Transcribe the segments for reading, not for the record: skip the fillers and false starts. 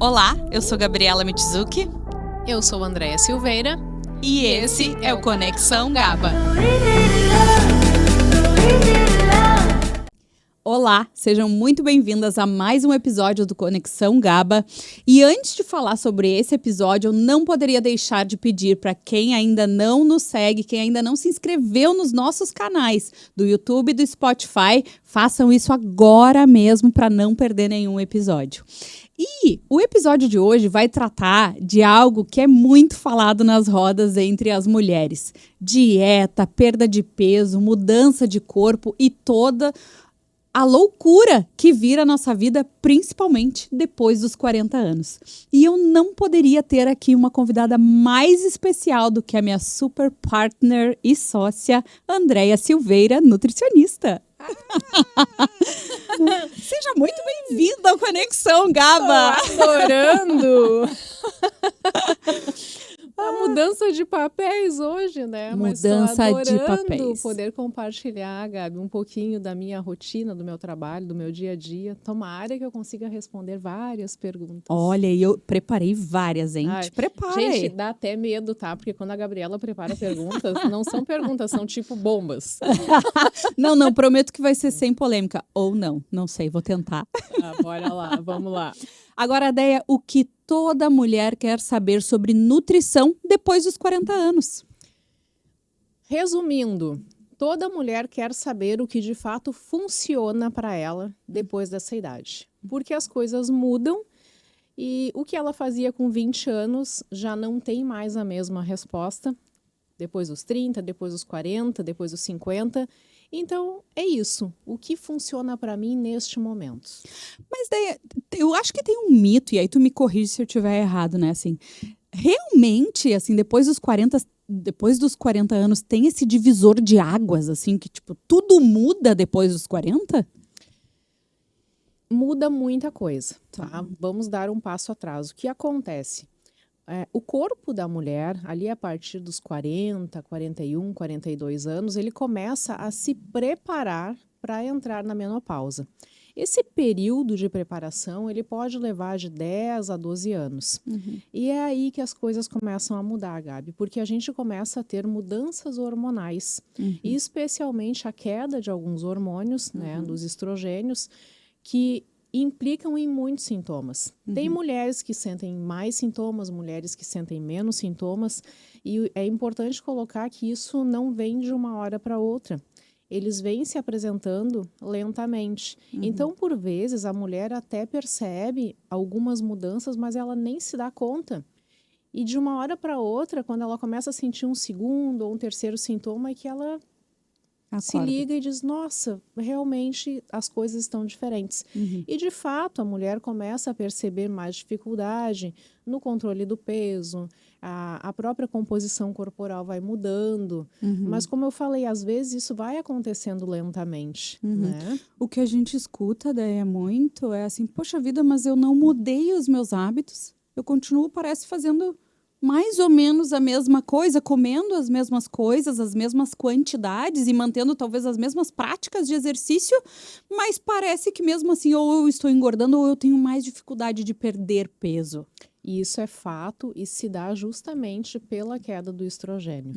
Olá, eu sou Gabriela Michizuki. Eu sou Andréia Silveira. E esse é o Conexão GABA. Olá, sejam muito bem-vindas a mais um episódio do Conexão GABA. E antes de falar sobre esse episódio, eu não poderia deixar de pedir para quem ainda não nos segue, quem ainda não se inscreveu nos nossos canais do YouTube e do Spotify, façam isso agora mesmo para não perder nenhum episódio. E o episódio de hoje vai tratar de algo que é muito falado nas rodas entre as mulheres: dieta, perda de peso, mudança de corpo e toda a loucura que vira a nossa vida, principalmente depois dos 40 anos. E eu não poderia ter aqui uma convidada mais especial do que a minha super partner e sócia, Andréia Silveira, nutricionista. Seja muito bem-vinda ao Conexão GABA! Tô adorando! A mudança de papéis hoje, né? Mudança Mas tô de adorando papéis. poder compartilhar, Gabi, um pouquinho da minha rotina, do meu trabalho, do meu dia a dia. Tomara que eu consiga responder várias perguntas. Olha, e eu preparei várias, hein? Ai, Te prepara aí. gente, dá até medo, tá? Porque quando a Gabriela prepara perguntas, não são perguntas, são tipo bombas. Não, prometo que vai ser sem polêmica. Ou não sei, vou tentar. Bora lá, vamos lá. Agora, Déia, o que toda mulher quer saber sobre nutrição depois dos 40 anos? Resumindo, toda mulher quer saber o que de fato funciona para ela depois dessa idade. Porque as coisas mudam e o que ela fazia com 20 anos já não tem mais a mesma resposta depois dos 30, depois dos 40, depois dos 50. Então, é isso. O que funciona para mim neste momento? Mas, Déia, eu acho que tem um mito, e aí tu me corrige se eu estiver errado, né? Assim, realmente, assim, depois dos 40 anos, tem esse divisor de águas, assim, que, tipo, tudo muda depois dos 40? Muda muita coisa, tá? Vamos dar um passo atrás. O que acontece? O corpo da mulher, ali a partir dos 40, 41, 42 anos, ele começa a se preparar para entrar na menopausa. Esse período de preparação, ele pode levar de 10 a 12 anos. E é aí que as coisas começam a mudar, Gabi, porque a gente começa a ter mudanças hormonais, e especialmente a queda de alguns hormônios, né, dos estrogênios, que implicam em muitos sintomas. Tem mulheres que sentem mais sintomas, mulheres que sentem menos sintomas, e é importante colocar que isso não vem de uma hora para outra. Eles vêm se apresentando lentamente. Então, por vezes, a mulher até percebe algumas mudanças, mas ela nem se dá conta. E de uma hora para outra, quando ela começa a sentir um segundo ou um terceiro sintoma, é que ela se liga e diz, nossa, realmente as coisas estão diferentes. E, de fato, a mulher começa a perceber mais dificuldade no controle do peso, a própria composição corporal vai mudando. Mas, como eu falei, às vezes isso vai acontecendo lentamente. Né? O que a gente escuta, Déia, muito é assim, poxa vida, mas eu não mudei os meus hábitos. Eu continuo, parece, fazendo mais ou menos a mesma coisa, comendo as mesmas coisas, as mesmas quantidades e mantendo talvez as mesmas práticas de exercício, mas parece que mesmo assim ou eu estou engordando ou eu tenho mais dificuldade de perder peso. E isso é fato e se dá justamente pela queda do estrogênio.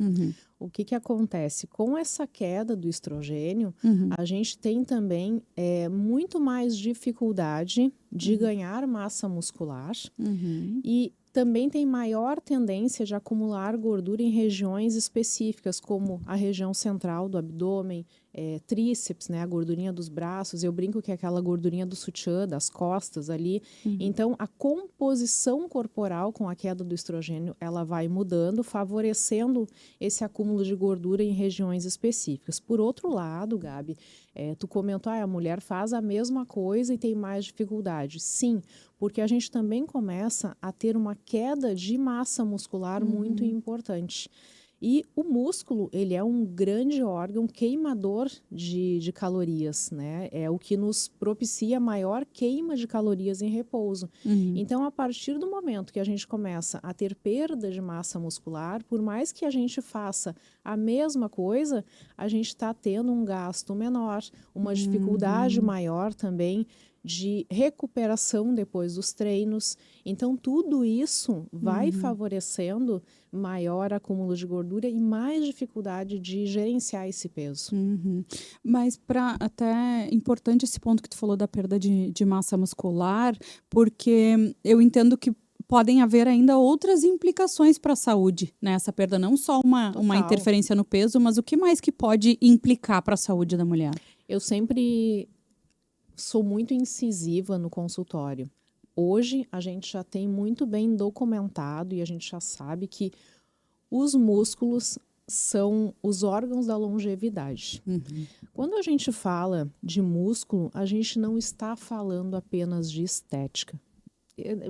O que acontece? Com essa queda do estrogênio, a gente tem também muito mais dificuldade de ganhar massa muscular e também tem maior tendência de acumular gordura em regiões específicas, como a região central do abdômen, tríceps, né, a gordurinha dos braços. Eu brinco que é aquela gordurinha do sutiã, das costas ali. Então, a composição corporal com a queda do estrogênio, ela vai mudando, favorecendo esse acúmulo de gordura em regiões específicas. Por outro lado, Gabi, tu comentou, a mulher faz a mesma coisa e tem mais dificuldade. Sim, porque a gente também começa a ter uma queda de massa muscular muito importante. E o músculo, ele é um grande órgão queimador de calorias, né? É o que nos propicia maior queima de calorias em repouso. Então, a partir do momento que a gente começa a ter perda de massa muscular, por mais que a gente faça a mesma coisa, a gente está tendo um gasto menor, uma dificuldade maior também de recuperação depois dos treinos. Então, tudo isso vai favorecendo maior acúmulo de gordura e mais dificuldade de gerenciar esse peso. Mas até importante esse ponto que tu falou da perda de massa muscular, porque eu entendo que podem haver ainda outras implicações para a saúde, né? Essa perda não só uma Total. interferência no peso, mas o que mais que pode implicar para a saúde da mulher? Eu sempre sou muito incisiva no consultório. Hoje, a gente já tem muito bem documentado e a gente já sabe que os músculos são os órgãos da longevidade. Quando a gente fala de músculo, a gente não está falando apenas de estética.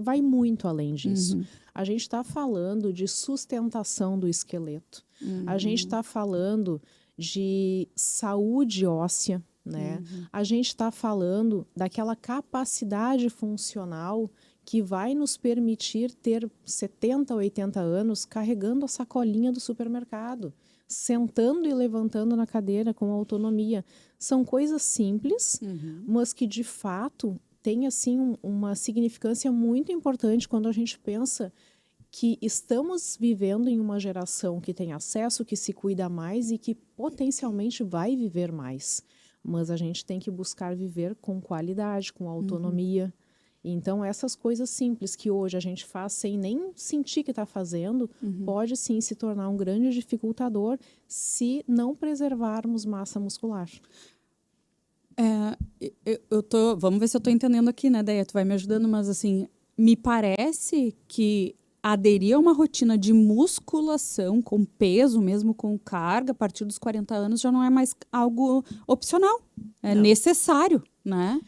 Vai muito além disso. A gente está falando de sustentação do esqueleto. A gente está falando de saúde óssea, né? A gente está falando daquela capacidade funcional que vai nos permitir ter 70, 80 anos carregando a sacolinha do supermercado, sentando e levantando na cadeira com autonomia. São coisas simples, mas que de fato têm assim uma significância muito importante quando a gente pensa que estamos vivendo em uma geração que tem acesso, que se cuida mais e que potencialmente vai viver mais. Mas a gente tem que buscar viver com qualidade, com autonomia. Então, essas coisas simples que hoje a gente faz sem nem sentir que está fazendo, pode sim se tornar um grande dificultador se não preservarmos massa muscular. Vamos ver se eu estou entendendo aqui, né, Deia? Tu vai me ajudando, mas assim, me parece que aderir a uma rotina de musculação com peso, mesmo com carga, a partir dos 40 anos, já não é mais algo opcional. É necessário, né?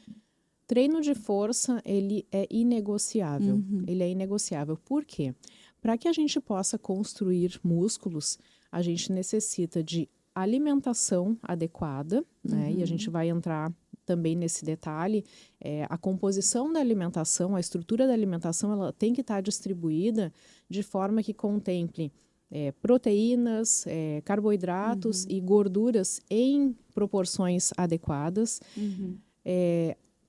Treino de força, ele é inegociável. Ele é inegociável. Por quê? Para que a gente possa construir músculos, a gente necessita de alimentação adequada, né? E a gente vai entrar também nesse detalhe. A composição da alimentação, a estrutura da alimentação, ela tem que estar distribuída de forma que contemple proteínas, carboidratos e gorduras em proporções adequadas.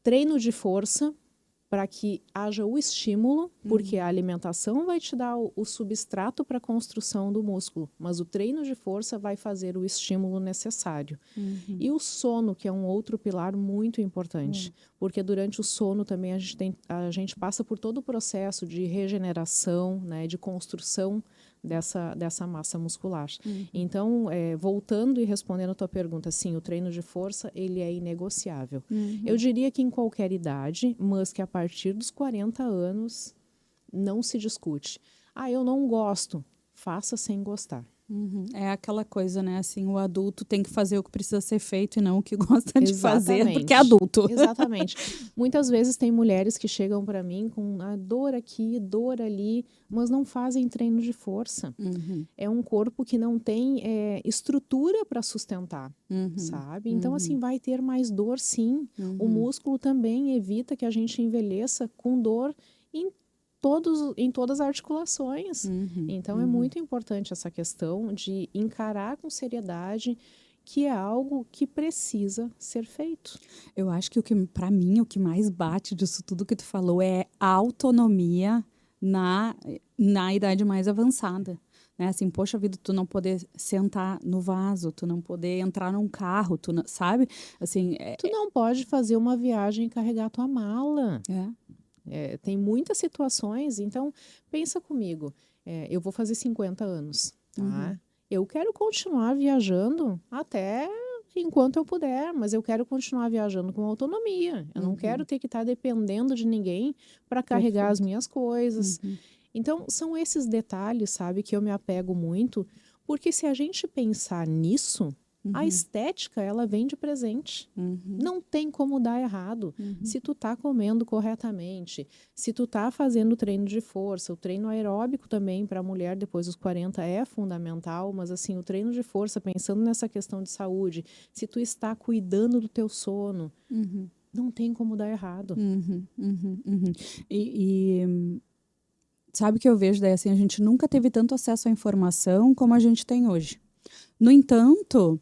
Treino de força para que haja o estímulo, porque a alimentação vai te dar o substrato para a construção do músculo, mas o treino de força vai fazer o estímulo necessário. E o sono, que é um outro pilar muito importante, porque durante o sono também a gente passa por todo o processo de regeneração, né, de construção dessa massa muscular. Então, voltando e respondendo a tua pergunta, sim, o treino de força, ele é inegociável. Eu diria que em qualquer idade, mas que a partir dos 40 anos não se discute. Eu não gosto, faça sem gostar. É aquela coisa, né? Assim, o adulto tem que fazer o que precisa ser feito e não o que gosta de fazer, porque é adulto. Exatamente. Muitas vezes tem mulheres que chegam para mim com dor aqui, dor ali, mas não fazem treino de força. É um corpo que não tem estrutura para sustentar, sabe? Então, assim, vai ter mais dor, sim. O músculo também evita que a gente envelheça com dor em todas as articulações. Então, é muito importante essa questão de encarar com seriedade que é algo que precisa ser feito. Eu acho que para mim, o que mais bate disso tudo que tu falou é a autonomia na idade mais avançada. Né? Assim, poxa vida, tu não poder sentar no vaso, tu não poder entrar num carro, tu não, sabe? Assim, tu não pode fazer uma viagem e carregar tua mala. Tem muitas situações, então pensa comigo, eu vou fazer 50 anos, tá? Eu quero continuar viajando até enquanto eu puder, mas eu quero continuar viajando com autonomia. Eu não quero ter que estar dependendo de ninguém para carregar as minhas coisas. Então, são esses detalhes, sabe, que eu me apego muito, porque se a gente pensar nisso, a estética, ela vem de presente. Não tem como dar errado. Se tu tá comendo corretamente, se tu tá fazendo treino de força, o treino aeróbico também para a mulher depois dos 40 é fundamental, mas assim, o treino de força, pensando nessa questão de saúde, se tu está cuidando do teu sono, não tem como dar errado. Sabe o que eu vejo daí, assim, a gente nunca teve tanto acesso à informação como a gente tem hoje. No entanto,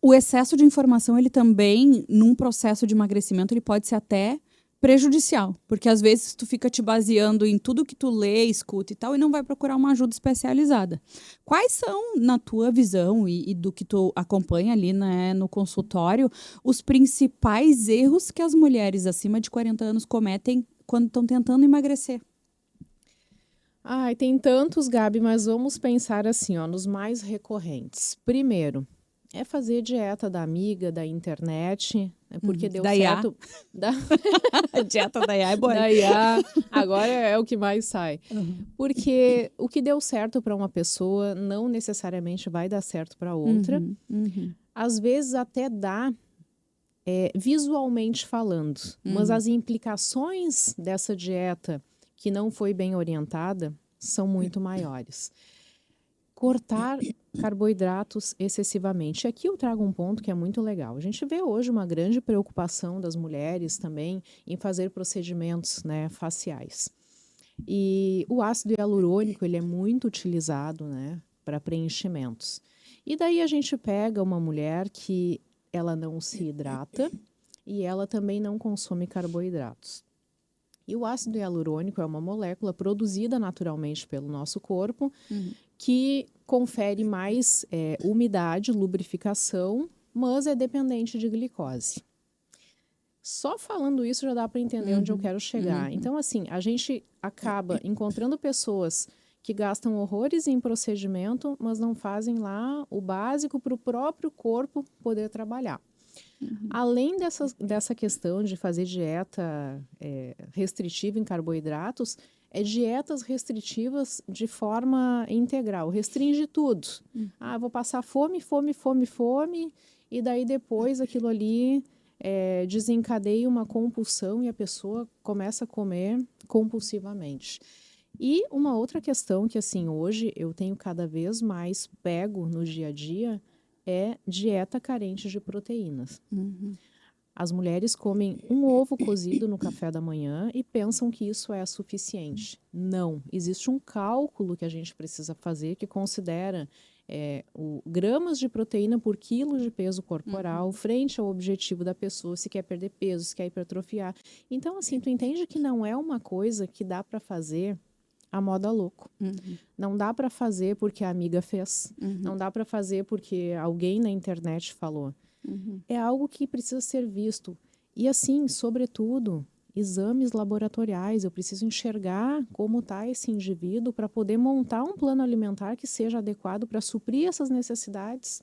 O excesso de informação, ele também, num processo de emagrecimento, ele pode ser até prejudicial. Porque às vezes tu fica te baseando em tudo que tu lê, escuta e tal, e não vai procurar uma ajuda especializada. Quais são, na tua visão e do que tu acompanha ali, né, no consultório, os principais erros que as mulheres acima de 40 anos cometem quando estão tentando emagrecer? Ai, tem tantos, Gabi, mas vamos pensar assim, ó, nos mais recorrentes. Primeiro, é fazer dieta da amiga, da internet, porque deu Da IA. certo. Da, A dieta da IA é boa. da IA, agora é o que mais sai. Uhum. Porque o que deu certo para uma pessoa não necessariamente vai dar certo para outra. Uhum. Às vezes até dá visualmente falando, mas as implicações dessa dieta que não foi bem orientada são muito maiores. Cortar carboidratos excessivamente. E aqui eu trago um ponto que é muito legal. A gente vê hoje uma grande preocupação das mulheres também em fazer procedimentos, né, faciais. E o ácido hialurônico, ele é muito utilizado, né, para preenchimentos. E daí a gente pega uma mulher que ela não se hidrata e ela também não consome carboidratos. E o ácido hialurônico é uma molécula produzida naturalmente pelo nosso corpo que confere mais umidade, lubrificação, mas é dependente de glicose. Só falando isso já dá para entender onde eu quero chegar. Então, assim, a gente acaba encontrando pessoas que gastam horrores em procedimento, mas não fazem lá o básico para o próprio corpo poder trabalhar. Além dessa questão de fazer dieta restritiva em carboidratos, dietas restritivas de forma integral. Restringe tudo. Vou passar fome, e daí depois aquilo ali desencadeia uma compulsão e a pessoa começa a comer compulsivamente. E uma outra questão que, assim, hoje eu tenho cada vez mais pego no dia a dia é dieta carente de proteínas. As mulheres comem um ovo cozido no café da manhã e pensam que isso é suficiente. Não, existe um cálculo que a gente precisa fazer que considera gramas de proteína por quilo de peso corporal frente ao objetivo da pessoa, se quer perder peso, se quer hipertrofiar. Então, assim, tu entende que não é uma coisa que dá para fazer a moda louco. Não dá para fazer porque a amiga fez. Não dá para fazer porque alguém na internet falou. É algo que precisa ser visto. E assim, sobretudo, exames laboratoriais. Eu preciso enxergar como está esse indivíduo para poder montar um plano alimentar que seja adequado para suprir essas necessidades.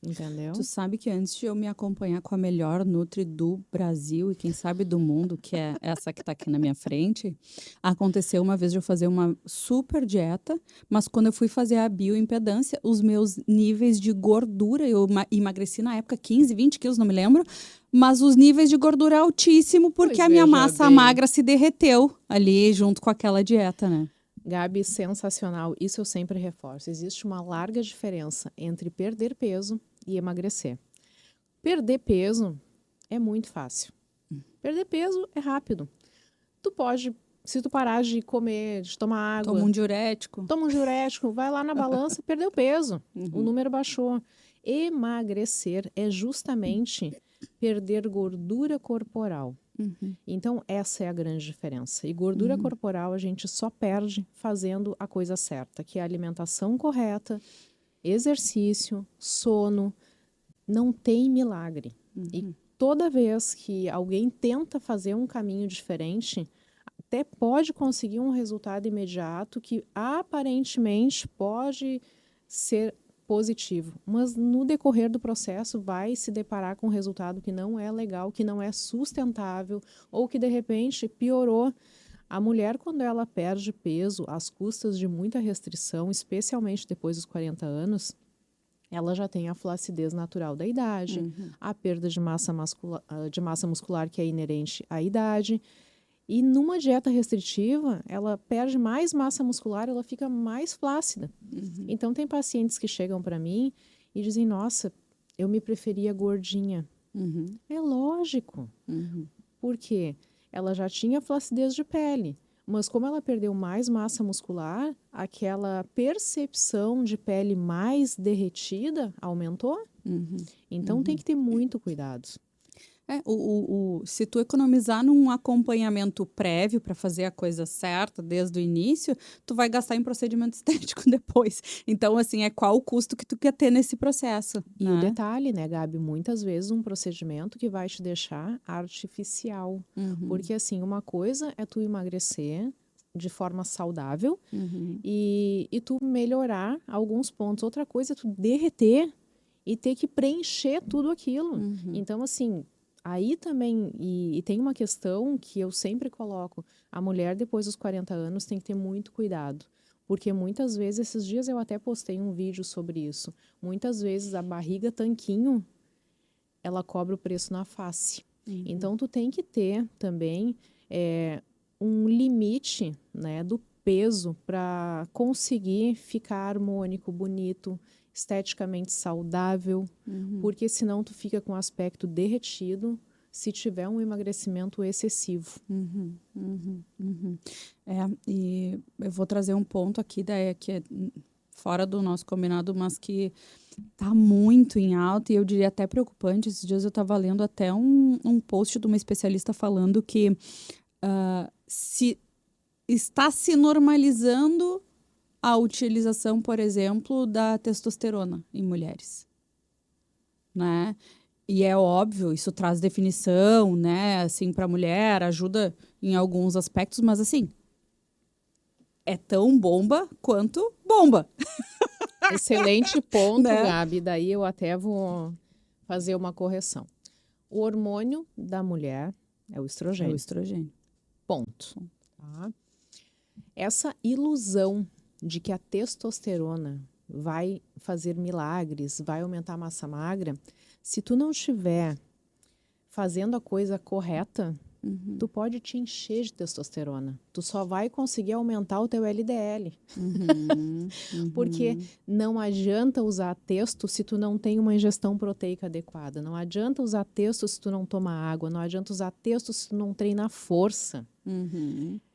Entendeu? Tu sabe que antes de eu me acompanhar com a melhor Nutri do Brasil e quem sabe do mundo, que é essa que tá aqui na minha frente, aconteceu uma vez de eu fazer uma super dieta, mas quando eu fui fazer a bioimpedância, os meus níveis de gordura, eu emagreci na época 15, 20 quilos, não me lembro, mas os níveis de gordura altíssimo porque Pois a minha veja massa bem. magra se derreteu ali junto com aquela dieta, né? Gabi, sensacional. Isso eu sempre reforço. Existe uma larga diferença entre perder peso e emagrecer. Perder peso é muito fácil. Perder peso é rápido. Tu pode, se tu parar de comer, de tomar água, Toma um diurético. toma um diurético, vai lá na balança e perdeu peso. O número baixou. Emagrecer é justamente perder gordura corporal. Então, essa é a grande diferença. E gordura corporal a gente só perde fazendo a coisa certa, que é a alimentação correta, exercício, sono. Não tem milagre. E toda vez que alguém tenta fazer um caminho diferente, até pode conseguir um resultado imediato que aparentemente pode ser positivo, mas no decorrer do processo vai se deparar com um resultado que não é legal, que não é sustentável ou que de repente piorou. A mulher, quando ela perde peso às custas de muita restrição, especialmente depois dos 40 anos, ela já tem a flacidez natural da idade, a perda de massa muscular que é inerente à idade. E numa dieta restritiva, ela perde mais massa muscular, ela fica mais flácida. Então, tem pacientes que chegam para mim e dizem, nossa, eu me preferia gordinha. É lógico. Por quê? Ela já tinha flacidez de pele, mas como ela perdeu mais massa muscular, aquela percepção de pele mais derretida aumentou. Então tem que ter muito cuidado. Se tu economizar num acompanhamento prévio para fazer a coisa certa desde o início, tu vai gastar em procedimento estético depois. Então, assim, qual o custo que tu quer ter nesse processo, E o né? detalhe, né, Gabi, muitas vezes um procedimento que vai te deixar artificial. Porque, assim, uma coisa é tu emagrecer de forma saudável e tu melhorar alguns pontos. Outra coisa é tu derreter e ter que preencher tudo aquilo. Então, assim, aí também, e tem uma questão que eu sempre coloco, a mulher depois dos 40 anos tem que ter muito cuidado. Porque muitas vezes, esses dias eu até postei um vídeo sobre isso, muitas vezes a barriga tanquinho, ela cobra o preço na face. Então, tu tem que ter também um limite, né, do peso para conseguir ficar harmônico, bonito, esteticamente saudável, porque senão tu fica com o aspecto derretido se tiver um emagrecimento excessivo. E eu vou trazer um ponto aqui que é fora do nosso combinado, mas que tá muito em alta e eu diria até preocupante. Esses dias eu estava lendo até um post de uma especialista falando que se está se normalizando a utilização, por exemplo, da testosterona em mulheres, né? E é óbvio, isso traz definição, né? Assim, para a mulher, ajuda em alguns aspectos, mas assim, é tão bomba quanto bomba, Excelente ponto, né? Gabi. Daí eu até vou fazer uma correção. O hormônio da mulher é o É o estrogênio. estrogênio. Ponto. Tá? Essa ilusão de que a testosterona vai fazer milagres, vai aumentar a massa magra, se tu não estiver fazendo a coisa correta, tu pode te encher de testosterona. Tu só vai conseguir aumentar o teu LDL. Porque não adianta usar testo se tu não tem uma ingestão proteica adequada. Não adianta usar testo se tu não toma água. Não adianta usar testo se tu não treina força.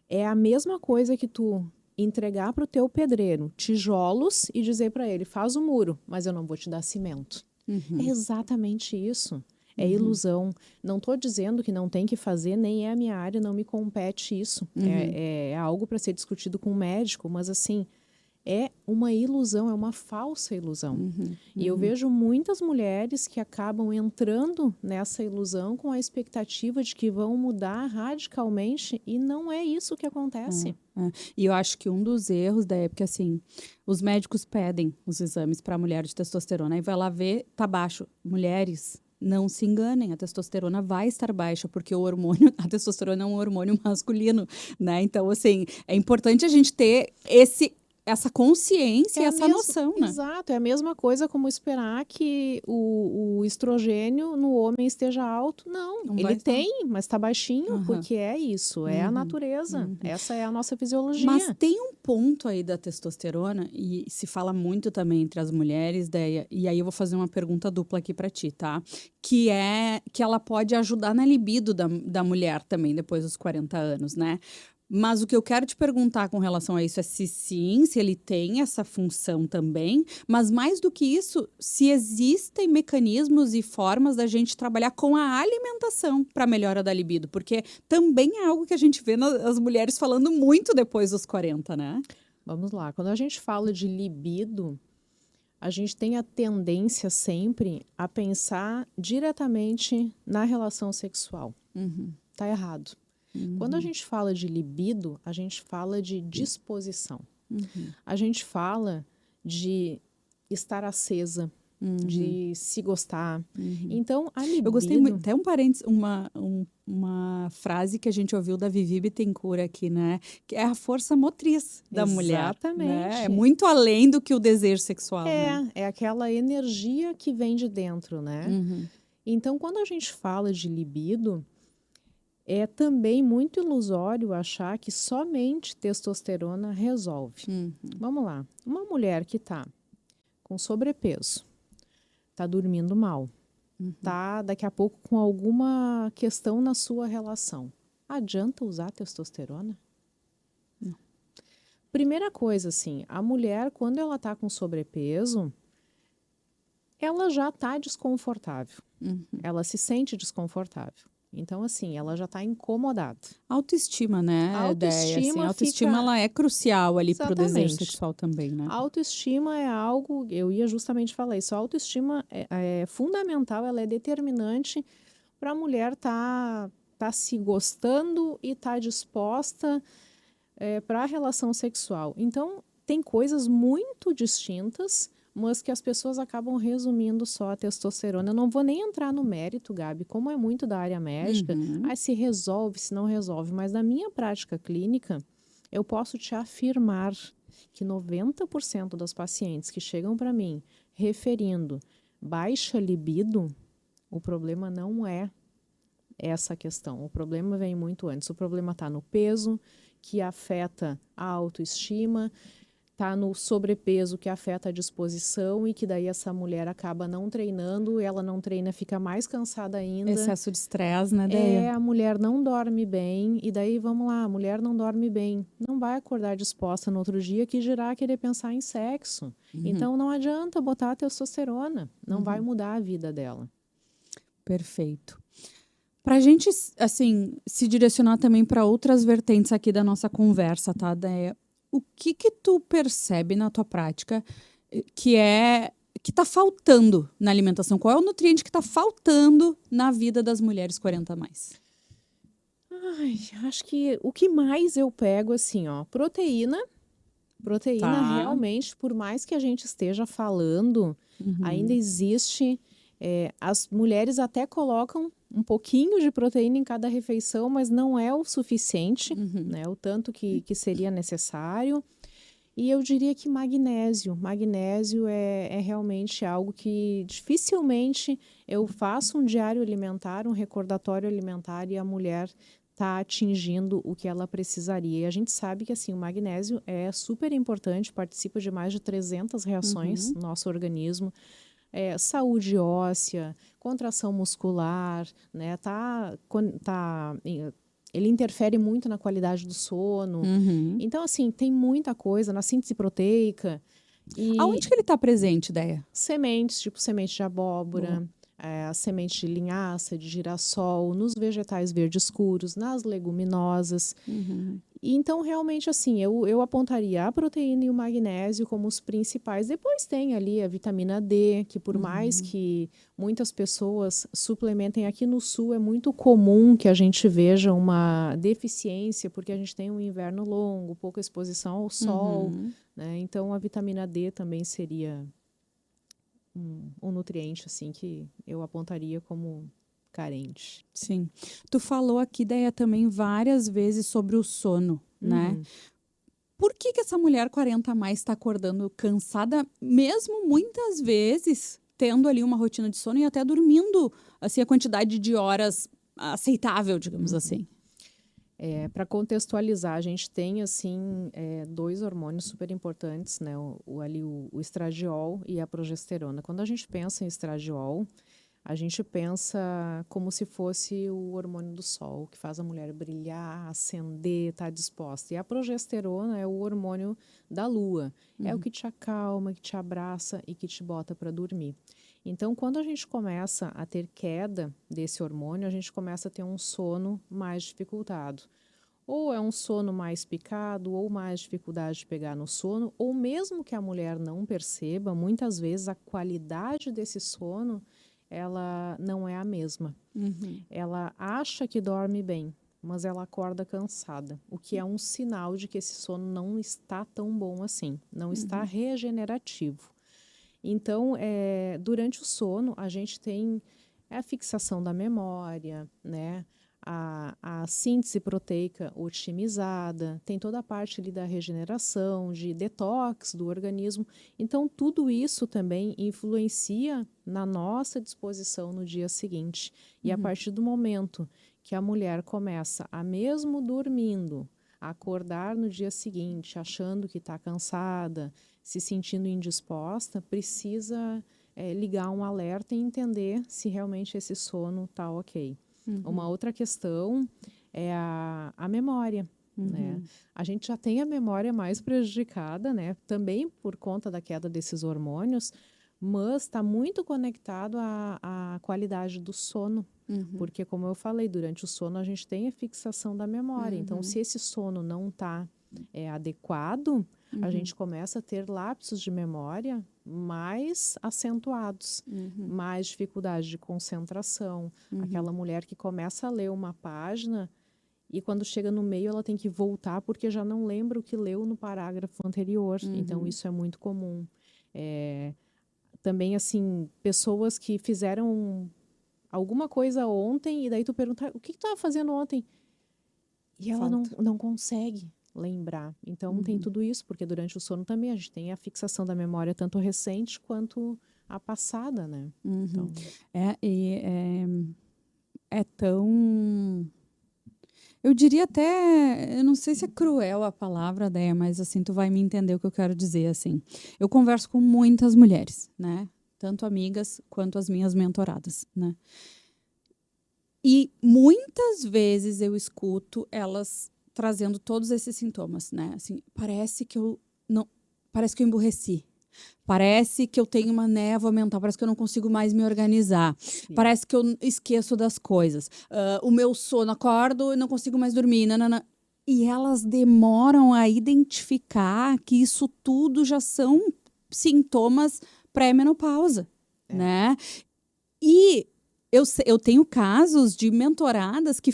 É a mesma coisa que tu entregar para o teu pedreiro tijolos e dizer para ele, faz o muro, mas eu não vou te dar cimento. É exatamente isso. É ilusão. Não estou dizendo que não tem que fazer, nem é a minha área, não me compete isso. É algo para ser discutido com o médico, mas assim, é uma ilusão, é uma falsa ilusão. E eu vejo muitas mulheres que acabam entrando nessa ilusão com a expectativa de que vão mudar radicalmente e não é isso que acontece. E eu acho que um dos erros da época, assim, os médicos pedem os exames para a mulher de testosterona e vai lá ver, tá baixo. Mulheres, não se enganem, a testosterona vai estar baixa, porque o hormônio, a testosterona é um hormônio masculino, né? Então, assim, é importante a gente ter essa consciência e essa noção, né? Exato, é a mesma coisa como esperar que o estrogênio no homem esteja alto. Não, Não ele vai estar. tem, mas está baixinho, porque é isso, é a natureza. Essa é a nossa fisiologia. Mas tem um ponto aí da testosterona, e se fala muito também entre as mulheres, Deia, e aí eu vou fazer uma pergunta dupla aqui pra ti, tá? Que é que ela pode ajudar na libido da mulher também, depois dos 40 anos, né? Mas o que eu quero te perguntar com relação a isso é se sim, se ele tem essa função também, mas mais do que isso, se existem mecanismos e formas da gente trabalhar com a alimentação para melhora da libido, porque também é algo que a gente vê as mulheres falando muito depois dos 40, né? Vamos lá, quando a gente fala de libido, a gente tem a tendência sempre a pensar diretamente na relação sexual. Tá errado. Quando a gente fala de libido, a gente fala de disposição. A gente fala de estar acesa, de se gostar. Então, a libido... Eu gostei muito, até um parênteses, uma frase que a gente ouviu da Vivi Bittencourt aqui, né? Que é a força motriz da mulher. Exatamente. Né? É muito além do que o desejo sexual, né? É aquela energia que vem de dentro, né? Então, quando a gente fala de libido, é também muito ilusório achar que somente testosterona resolve. Vamos lá. Uma mulher que está com sobrepeso, está dormindo mal, está daqui a pouco com alguma questão na sua relação, adianta usar testosterona? Não. Primeira coisa, assim, a mulher, quando ela está com sobrepeso, ela já está desconfortável. Uhum. Ela se sente desconfortável. Então, assim, ela já está incomodada. Autoestima, né, A ideia, assim, a autoestima autoestima, fica... ela é crucial ali pro desejo Exatamente. sexual também, né? A autoestima é algo, eu ia justamente falar isso, a autoestima é fundamental, ela é determinante para a mulher tá se gostando e tá disposta para a relação sexual. Então, tem coisas muito distintas, mas que as pessoas acabam resumindo só a testosterona. Eu não vou nem entrar no mérito, Gabi, como é muito da área médica, Uhum. se resolve, se não resolve. Mas na minha prática clínica, eu posso te afirmar que 90% das pacientes que chegam para mim referindo baixa libido, o problema não é essa questão. O problema vem muito antes. O problema está no peso, que afeta a autoestima, está no sobrepeso, que afeta a disposição e que daí essa mulher acaba não treinando, ela não treina, fica mais cansada ainda. Excesso de estresse, né, Deia? A mulher não dorme bem, e daí vamos lá, a mulher não dorme bem, não vai acordar disposta no outro dia, que dirá querer pensar em sexo. Então não adianta botar a testosterona, não vai mudar a vida dela. Perfeito. Pra gente, assim, se direcionar também para outras vertentes aqui da nossa conversa, tá, Deia? O que tu percebe na tua prática que tá faltando na alimentação? Qual é o nutriente que tá faltando na vida das mulheres 40 a mais? Ai, acho que o que mais eu pego, assim, ó, proteína. Proteína, Tá. realmente, por mais que a gente esteja falando, ainda existe. As mulheres até colocam um pouquinho de proteína em cada refeição, mas não é o suficiente, né? O tanto que seria necessário. E eu diria que magnésio. Magnésio é realmente algo que dificilmente eu faço um diário alimentar, um recordatório alimentar e a mulher está atingindo o que ela precisaria. E a gente sabe que assim, o magnésio é super importante, participa de mais de 300 reações no nosso organismo. Saúde óssea, contração muscular, né? Ele interfere muito na qualidade do sono. Então, assim, tem muita coisa na síntese proteica. E Aonde que ele tá presente, Deia? sementes, tipo semente de abóbora, a semente de linhaça, de girassol, nos vegetais verdes escuros, nas leguminosas. E então, realmente, assim, eu apontaria a proteína e o magnésio como os principais. Depois tem ali a vitamina D, que por mais que muitas pessoas suplementem, aqui no sul é muito comum que a gente veja uma deficiência, porque a gente tem um inverno longo, pouca exposição ao sol, né? Então, a vitamina D também seria um nutriente, assim, que eu apontaria como carente. Sim. Tu falou aqui, Deia, também várias vezes sobre o sono, né? Por que essa mulher 40 a mais está acordando cansada, mesmo muitas vezes tendo ali uma rotina de sono e até dormindo assim a quantidade de horas aceitável, digamos assim? Para contextualizar, a gente tem assim dois hormônios super importantes, né? O estradiol e a progesterona. Quando a gente pensa em estradiol, a gente pensa como se fosse o hormônio do sol, que faz a mulher brilhar, acender, estar disposta. E a progesterona é o hormônio da lua. É o que te acalma, que te abraça e que te bota para dormir. Então, quando a gente começa a ter queda desse hormônio, a gente começa a ter um sono mais dificultado. Ou é um sono mais picado, ou mais dificuldade de pegar no sono, ou mesmo que a mulher não perceba, muitas vezes a qualidade desse sono ela não é a mesma. Ela acha que dorme bem, mas ela acorda cansada, o que é um sinal de que esse sono não está tão bom assim, não está regenerativo. Então, durante o sono, a gente tem a fixação da memória, né? A síntese proteica otimizada, tem toda a parte ali da regeneração, de detox do organismo. Então, tudo isso também influencia na nossa disposição no dia seguinte. E a partir do momento que a mulher começa a, mesmo dormindo, a acordar no dia seguinte, achando que está cansada, se sentindo indisposta, precisa ligar um alerta e entender se realmente esse sono está ok. Uma outra questão é a memória. Né? A gente já tem a memória mais prejudicada, né? Também por conta da queda desses hormônios, mas está muito conectado à qualidade do sono. Porque, como eu falei, durante o sono a gente tem a fixação da memória. Então, se esse sono não está adequado, a gente começa a ter lapsos de memória mais acentuados, mais dificuldade de concentração. Aquela mulher que começa a ler uma página e quando chega no meio ela tem que voltar porque já não lembra o que leu no parágrafo anterior. Então, isso é muito comum. Também, assim, pessoas que fizeram alguma coisa ontem e daí tu pergunta, o que tu estava fazendo ontem? E ela não consegue lembrar. Então, tem tudo isso, porque durante o sono também a gente tem a fixação da memória, tanto recente quanto a passada, né? Então, É tão... Eu diria até, eu não sei se é cruel a palavra, Déia, mas assim, tu vai me entender o que eu quero dizer, assim. Eu converso com muitas mulheres, né? Tanto amigas quanto as minhas mentoradas, né? E muitas vezes eu escuto elas trazendo todos esses sintomas, né? Assim, parece que eu emburreci. Parece que eu tenho uma névoa mental, parece que eu não consigo mais me organizar. sim. Parece que eu esqueço das coisas. O meu sono, acordo e não consigo mais dormir. Nanana. E elas demoram a identificar que isso tudo já são sintomas pré-menopausa, né? E eu tenho casos de mentoradas que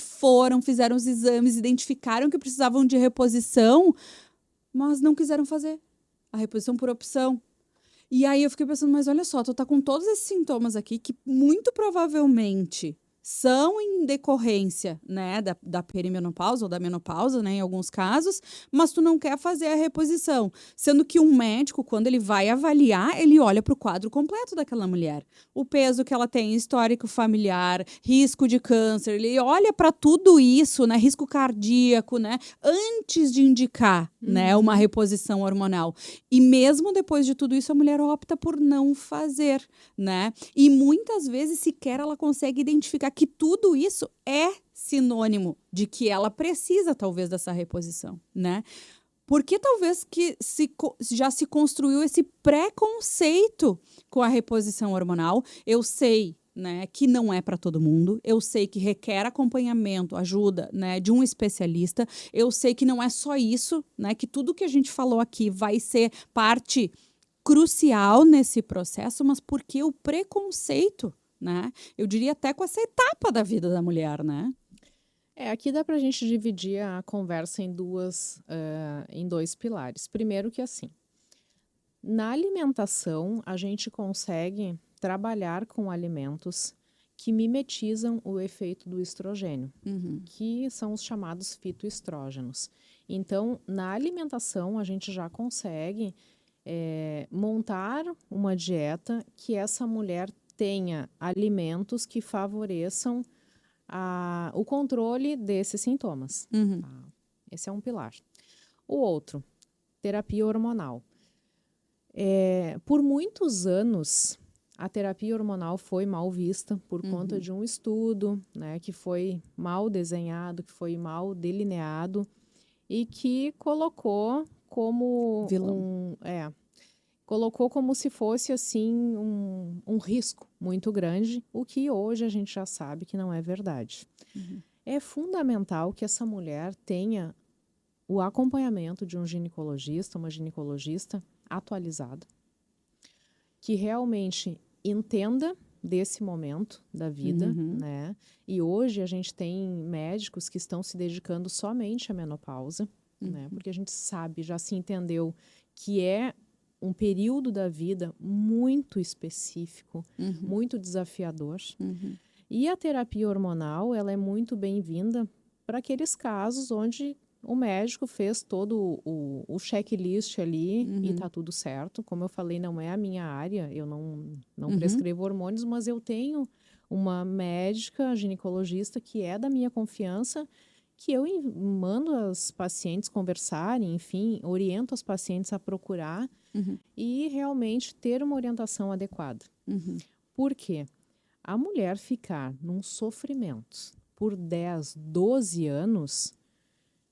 fizeram os exames, identificaram que precisavam de reposição, mas não quiseram fazer a reposição por opção. E aí eu fiquei pensando, mas olha só, tu tá com todos esses sintomas aqui que muito provavelmente são em decorrência, né, da perimenopausa ou da menopausa, né, em alguns casos, mas tu não quer fazer a reposição. Sendo que um médico, quando ele vai avaliar, ele olha para o quadro completo daquela mulher. O peso que ela tem, histórico familiar, risco de câncer, ele olha para tudo isso, né, risco cardíaco, né, antes de indicar, né, uma reposição hormonal. E mesmo depois de tudo isso, a mulher opta por não fazer, né? E muitas vezes sequer ela consegue identificar que tudo isso é sinônimo de que ela precisa, talvez, dessa reposição, né? Porque talvez que já se construiu esse preconceito com a reposição hormonal. Eu sei, né, que não é para todo mundo. Eu sei que requer acompanhamento, ajuda, né, de um especialista. Eu sei que não é só isso, né, que tudo que a gente falou aqui vai ser parte crucial nesse processo, mas porque o preconceito, né? Eu diria até com essa etapa da vida da mulher, né? Aqui dá para a gente dividir a conversa em dois pilares. Primeiro que assim, na alimentação a gente consegue trabalhar com alimentos que mimetizam o efeito do estrogênio, que são os chamados fitoestrógenos. Então, na alimentação a gente já consegue montar uma dieta que essa mulher tenha alimentos que favoreçam o controle desses sintomas. Tá? Esse é um pilar. O outro, terapia hormonal. Por muitos anos, a terapia hormonal foi mal vista por conta de um estudo, né, que foi mal desenhado, que foi mal delineado e que colocou como Vilão. colocou como se fosse assim um risco muito grande, o que hoje a gente já sabe que não é verdade. É fundamental que essa mulher tenha o acompanhamento de um ginecologista, uma ginecologista atualizada, que realmente entenda desse momento da vida, né? E hoje a gente tem médicos que estão se dedicando somente à menopausa, né? Porque a gente sabe, já se entendeu que é um período da vida muito específico, muito desafiador. E a terapia hormonal, ela é muito bem-vinda para aqueles casos onde o médico fez todo o checklist ali e está tudo certo. Como eu falei, não é a minha área, eu não prescrevo hormônios, mas eu tenho uma médica ginecologista que é da minha confiança, que eu mando as pacientes conversarem, enfim, oriento as pacientes a procurar e realmente ter uma orientação adequada. Por quê? A mulher ficar num sofrimento por 10, 12 anos,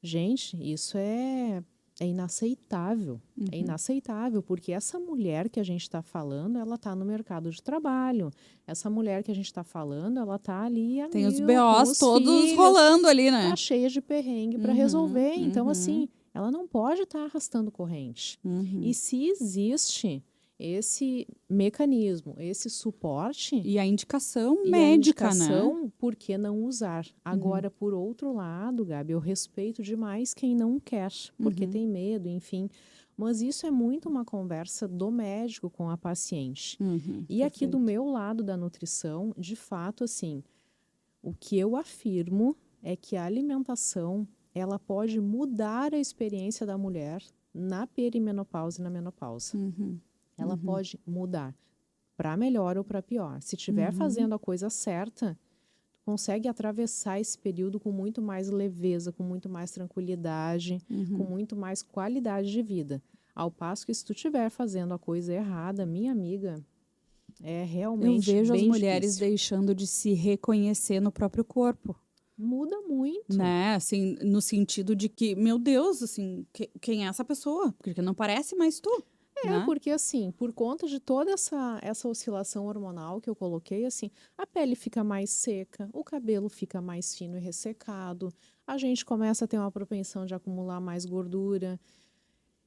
gente, isso é É inaceitável. É Uhum. inaceitável, porque essa mulher que a gente está falando, ela está no mercado de trabalho. Essa mulher que a gente está falando, ela está ali a Tem os mil, com BOs os todos filhos, rolando ali, tá né? cheia de perrengue para Uhum, resolver. Então, uhum, assim, ela não pode estar arrastando corrente. uhum. E se existe esse mecanismo, esse suporte, E a indicação e a médica, né? indicação, por que não usar? Uhum, Agora, por outro lado, Gabi, eu respeito demais quem não quer, porque uhum, tem medo, enfim. Mas isso é muito uma conversa do médico com a paciente. uhum. E aqui do Perfeito. meu lado da nutrição, de fato, assim, o que eu afirmo é que a alimentação, ela pode mudar a experiência da mulher na perimenopausa e na menopausa. Uhum, Ela uhum, pode mudar para melhor ou para pior. Se estiver uhum, fazendo a coisa certa, consegue atravessar esse período com muito mais leveza, com muito mais tranquilidade, com uhum. muito mais qualidade de vida. Ao passo que se tu estiver fazendo a coisa errada, minha amiga, é Eu realmente vejo as bem mulheres difícil. deixando de se reconhecer no próprio corpo, Muda muito. né? Assim, no sentido de que, meu Deus, assim, quem é essa pessoa? Porque não parece mais tu, É, né? porque assim, por conta de toda essa oscilação hormonal que eu coloquei, assim, a pele fica mais seca, o cabelo fica mais fino e ressecado, a gente começa a ter uma propensão de acumular mais gordura,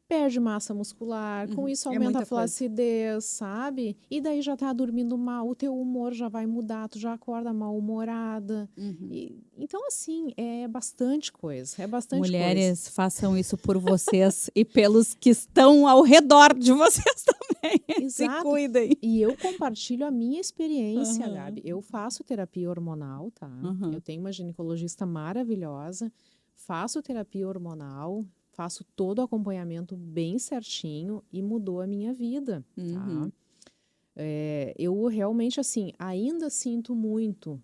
perde massa muscular, com Uhum. isso É aumenta a muita coisa. flacidez, sabe? E daí já tá dormindo mal, o teu humor já vai mudar, tu já acorda mal-humorada. Uhum. Então, assim, é bastante coisa, é bastante coisa. Mulheres, façam isso por vocês e pelos que estão ao redor de vocês também. Se Exato. cuidem. E eu compartilho a minha experiência, Gabi. Aham, Eu faço terapia hormonal, tá? Eu aham. tenho uma ginecologista maravilhosa, faço terapia hormonal, faço todo o acompanhamento bem certinho e mudou a minha vida, tá? Uhum. Eu realmente, assim, ainda sinto muito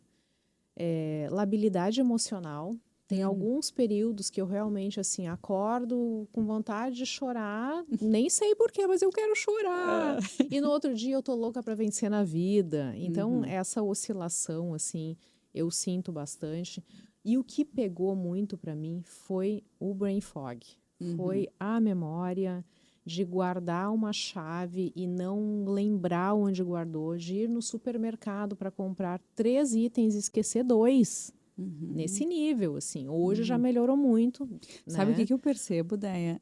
labilidade emocional. Tem Uhum. alguns períodos que eu realmente, assim, acordo com vontade de chorar, nem sei por quê, mas eu quero chorar. Ah. E no outro dia eu tô louca para vencer na vida. Então, Uhum. essa oscilação, assim, eu sinto bastante. E o que pegou muito para mim foi o brain fog. Uhum. Foi a memória de guardar uma chave e não lembrar onde guardou, de ir no supermercado para comprar 3 itens e esquecer 2. Uhum. Nesse nível, assim. Hoje já Uhum. melhorou muito, Sabe o que né? que eu percebo, Déia?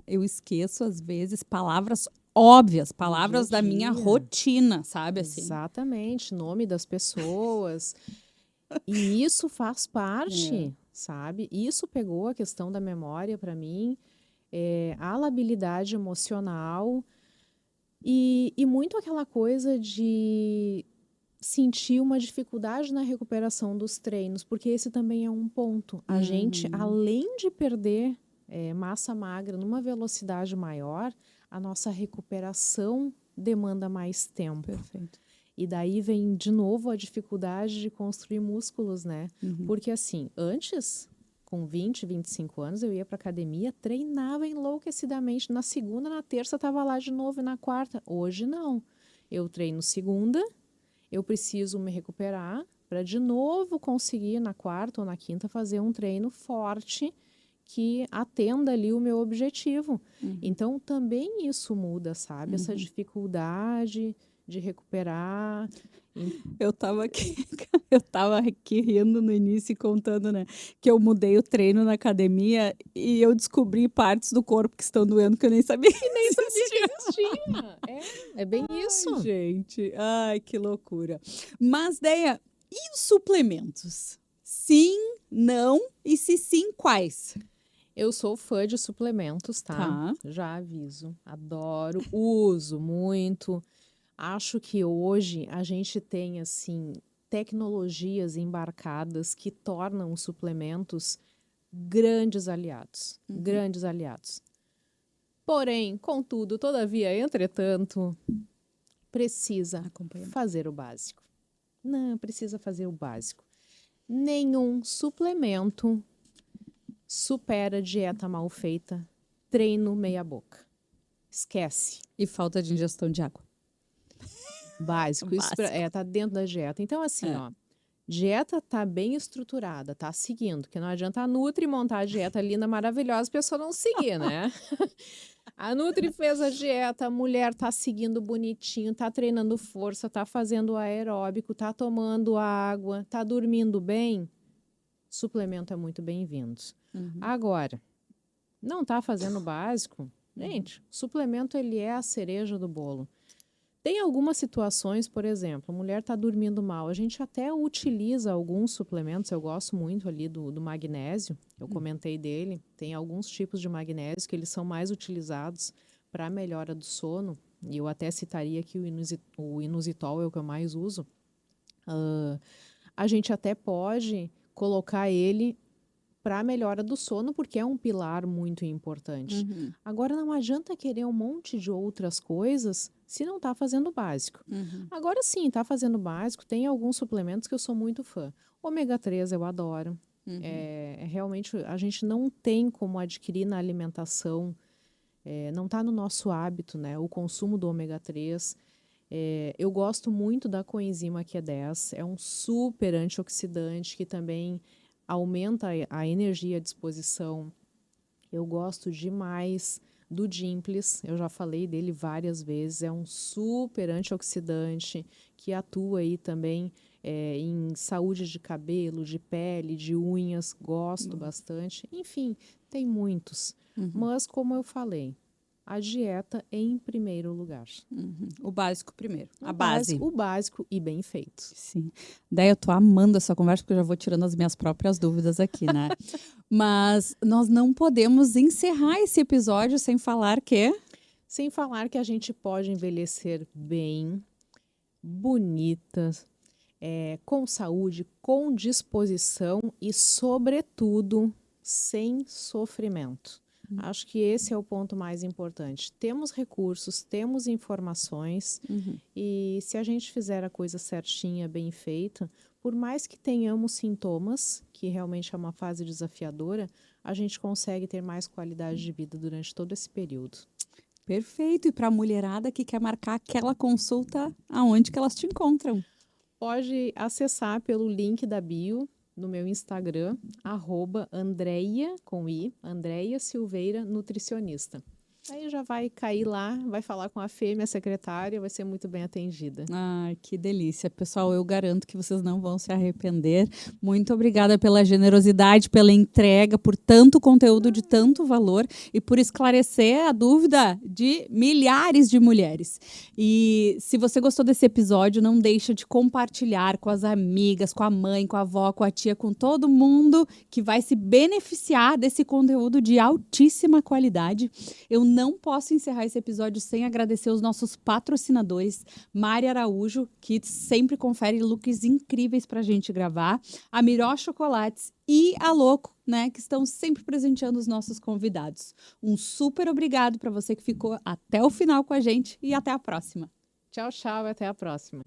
Eu esqueço, às vezes, palavras óbvias, Do dia a palavras da minha dia. rotina, sabe assim? Exatamente. Nome das pessoas. E isso faz É. parte, sabe? Isso pegou a questão da memória para mim, a labilidade emocional e muito aquela coisa de sentir uma dificuldade na recuperação dos treinos, porque esse também é um ponto. A gente, Uhum. além de perder massa magra numa velocidade maior, a nossa recuperação demanda mais tempo. Perfeito. E daí vem de novo a dificuldade de construir músculos, né? Uhum. Porque assim, antes, com 20, 25 anos, eu ia para academia, treinava enlouquecidamente. Na segunda, na terça, estava lá de novo e na quarta. Hoje não. Eu treino segunda, eu preciso me recuperar para de novo conseguir na quarta ou na quinta fazer um treino forte que atenda ali o meu objetivo. Uhum. Então também isso muda, sabe? Essa Uhum. dificuldade de recuperar. Eu tava aqui, eu tava aqui rindo no início e contando, né, que eu mudei o treino na academia e eu descobri partes do corpo que estão doendo que eu nem sabia que E nem sabia que existia. existia. É bem Ai, isso. gente, ai, que loucura. Mas, Deia, e os suplementos? Sim, não e se sim, quais? Eu sou fã de suplementos, tá? Tá. Já aviso. Adoro, uso muito. Acho que hoje a gente tem assim tecnologias embarcadas que tornam os suplementos grandes aliados, Uhum. grandes aliados. Porém, contudo, todavia, entretanto, precisa Acompanhamento. fazer o básico. Não, precisa fazer o básico. Nenhum suplemento supera dieta mal feita, treino meia boca. Esquece. E falta de ingestão de água. Básico, isso Básico. tá dentro da dieta. Então, assim, É. ó, Dieta tá bem estruturada, tá seguindo, porque não adianta a Nutri montar a dieta linda, maravilhosa, a pessoa não seguir, né? A Nutri fez a dieta, a mulher tá seguindo bonitinho, tá treinando força, tá fazendo aeróbico, tá tomando água, tá dormindo bem, suplemento é muito bem-vindo. Agora, não tá fazendo o básico? Gente, suplemento ele é a cereja do bolo. Tem algumas situações, por exemplo, a mulher está dormindo mal. A gente até utiliza alguns suplementos. Eu gosto muito ali do magnésio. Eu comentei dele. Tem alguns tipos de magnésio que eles são mais utilizados para a melhora do sono. E eu até citaria aqui o inositol, é o que eu mais uso. A gente até pode colocar ele para a melhora do sono, porque é um pilar muito importante. Agora, não adianta querer um monte de outras coisas se não está fazendo o básico. Agora sim, está fazendo o básico, tem alguns suplementos que eu sou muito fã. Ômega 3 eu adoro. Realmente, a gente não tem como adquirir na alimentação, não está no nosso hábito, né, o consumo do ômega 3. Eu gosto muito da coenzima Q10, é um super antioxidante que também aumenta a energia à disposição. Eu gosto demais do Dimples, eu já falei dele várias vezes, é um super antioxidante que atua aí também em saúde de cabelo, de pele, de unhas, gosto bastante. Enfim, tem muitos. Mas, como eu falei, a dieta em primeiro lugar. O básico primeiro, a base. O básico e bem feito. Sim. Daí eu tô amando essa conversa, porque eu já vou tirando as minhas próprias dúvidas aqui, né? Mas nós não podemos encerrar esse episódio sem falar que... Sem falar que a gente pode envelhecer bem, bonita, com saúde, com disposição e, sobretudo, sem sofrimento. Acho que esse é o ponto mais importante. Temos recursos, temos informações e se a gente fizer a coisa certinha, bem feita, por mais que tenhamos sintomas, que realmente é uma fase desafiadora, a gente consegue ter mais qualidade de vida durante todo esse período. Perfeito. E para a mulherada que quer marcar aquela consulta, aonde que elas te encontram? Pode acessar pelo link da bio no meu Instagram, @Andreia, com I, Andreia Silveira, nutricionista. Aí já vai cair lá, vai falar com a Fê, minha secretária, vai ser muito bem atendida. Ai, que delícia. Pessoal, eu garanto que vocês não vão se arrepender. Muito obrigada pela generosidade, pela entrega, por tanto conteúdo de tanto valor e por esclarecer a dúvida de milhares de mulheres. E se você gostou desse episódio, não deixa de compartilhar com as amigas, com a mãe, com a avó, com a tia, com todo mundo que vai se beneficiar desse conteúdo de altíssima qualidade. Eu não posso encerrar esse episódio sem agradecer os nossos patrocinadores, Mari Araújo, que sempre confere looks incríveis pra gente gravar, a Miró Chocolates e a Loco, né, que estão sempre presenteando os nossos convidados. Um super obrigado para você que ficou até o final com a gente e até a próxima. Tchau, tchau e até a próxima.